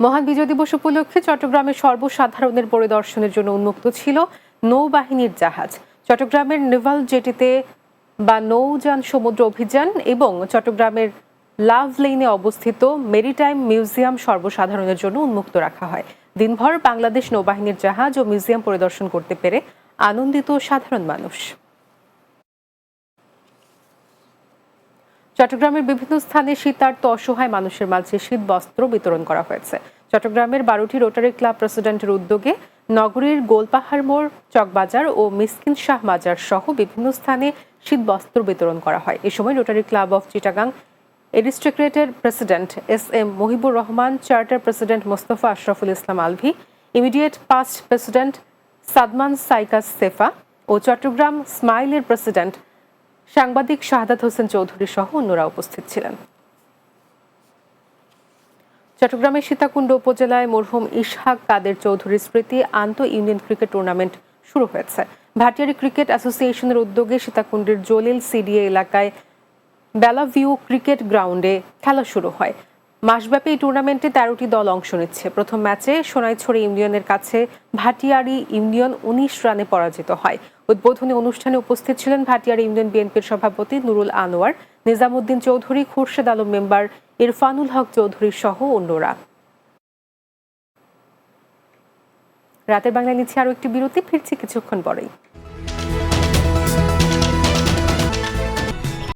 মহান বিজয় দিবস উপলক্ষে চট্টগ্রামের সর্বসাধারণের পরিদর্শনের জন্য উন্মুক্ত ছিল নৌবাহিনীর জাহাজ। চট্টগ্রামের নেভাল জেটিতে বা নৌযান সমুদ্র অভিযান এবং চট্টগ্রামের লাভ লেইনে অবস্থিত মেরিটাইম মিউজিয়াম সর্বসাধারণের জন্য উন্মুক্ত রাখা হয়। দিনভর বাংলাদেশ নৌবাহিনীর জাহাজ ও মিউজিয়াম পরিদর্শন করতে পেরে আনন্দিত সাধারণ মানুষ। চট্টগ্রামের বিভিন্ন স্থানে শীতার্ত অসহায় মানুষের মাঝে শীত বস্ত্র বিতরণ করা হয়েছে। চট্টগ্রামের 12টি রোটারি ক্লাব প্রেসিডেন্টের উদ্যোগে নগরীর গোলপাহাড় মোড়, চকবাজার ও মিসকিন শাহ মাজার সহ বিভিন্ন স্থানে শীত বস্ত্র বিতরণ করা হয়। এ সময় রোটারি ক্লাব অফ চিটাগাং এরিস্টোক্রেটের president SM Mohibur Rahman, charter president Mostafa Ashraful Islam Alvi, immediate past president Sadman Saikas Sefa ও চট্টগ্রাম স্মাইলের প্রেসিডেন্ট সাংবাদিক শাহাদাত হোসেন চৌধুরী সহ অন্যরা উপস্থিত ছিলেন। চট্টগ্রামের সীতাকুণ্ড উপজেলায় মরহুম ইসহাক কাদের চৌধুরীর স্মৃতি আন্তঃ ইউনিয়ন ক্রিকেট টুর্নামেন্ট শুরু হয়েছে। ভাটিয়ারি ক্রিকেট অ্যাসোসিয়েশনের উদ্যোগে সীতাকুণ্ডের জলিল সিডিএ এলাকায় বেলাভিউ ক্রিকেট গ্রাউন্ডে খেলা শুরু হয়। মাসব্যাপী এই টুর্নামেন্টে 13টি দল অংশ নিচ্ছে। প্রথম ম্যাচে সোনাইছড়ি ইউনিয়নের কাছে ভাটিয়ারি ইউনিয়ন 19 রানে পরাজিত হয়। উদ্বোধনী অনুষ্ঠানে উপস্থিত ছিলেন ভাটিয়ারি ইউনিয়ন বিএনপির সভাপতি নুরুল আনোয়ার, নিজামুদ্দিন চৌধুরী, খুরশেদ আলম মেম্বার, ইরফানুল হক চৌধুরী সহ অন্যরা। রাতের বাংলায় নিচ্ছে আরও একটি বিরতি, ফিরছি কিছুক্ষণ পরেই।